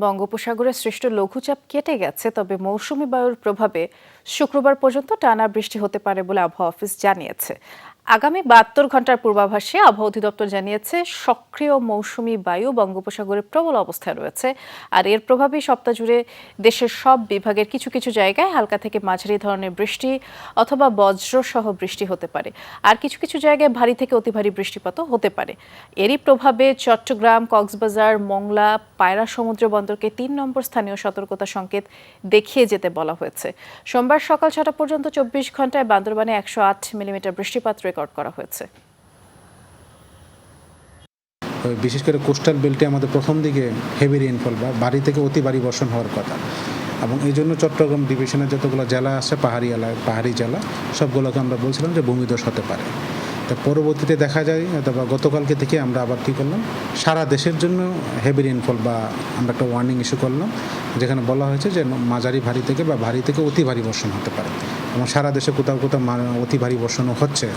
বঙ্গোপসাগরে সৃষ্ট লঘুচাপ কেটে গেছে, তবে মৌসুমী বায়ুর প্রভাবে শুক্রবার পর্যন্ত টানা বৃষ্টি হতে পারে বলে আবহাওয়া অফিস জানিয়েছে। আগামী ৭২ ঘন্টার পূর্বাভাসে আবহাওয়া অধিদপ্তর জানিয়েছে, সক্রিয় মৌসুমী বায়ু বঙ্গোপসাগরে প্রবল অবস্থায় রয়েছে। আর এর প্রভাবে সপ্তাহ জুড়ে দেশের সব বিভাগের কিছু কিছু জায়গায় হালকা থেকে মাঝারি ধরনের বৃষ্টি অথবা বজ্রসহ বৃষ্টি হতে পারে। আর কিছু কিছু জায়গায় ভারী থেকে অতি ভারী বৃষ্টিপাতও হতে পারে। এরই প্রভাবে চট্টগ্রাম, কক্সবাজার, মোংলা, পায়রা সমুদ্র বন্দরকে ৩ নম্বর স্থানীয় সতর্কতা সংকেত দেখিয়ে যেতে বলা হয়েছে। সোমবার সকাল ৬টা পর্যন্ত ২৪ ঘন্টায় বান্দরবানে ১০৮ মিলিমিটার বৃষ্টিপাত রেকর্ড করা হয়েছে। বিশেষ করে কোস্টাল বেল্টে আমাদের প্রথম দিকে হেভি রেইনফল বা ভারী থেকে অতি ভারী বর্ষণ হওয়ার কথা, এবং এই জন্য চট্টগ্রাম ডিভিশনের যতগুলো জেলা আছে পাহাড়ি জেলা সবগুলোকে আমরা বলছিলাম যে ভূমিধস হতে পারে। তো পরবর্তীতে দেখা যায়, অথবা গতকালকে থেকে আমরা আবার কী করলাম, সারা দেশের জন্য হেভি রেইনফল বা আমরা একটা ওয়ার্নিং ইস্যু করলাম, যেখানে বলা হয়েছে যে মাঝারি ভারী থেকে বা ভারী থেকে অতি ভারী বর্ষণ হতে পারে, এবং সারা দেশে কোথাও কোথাও অতি ভারী বর্ষণও হচ্ছে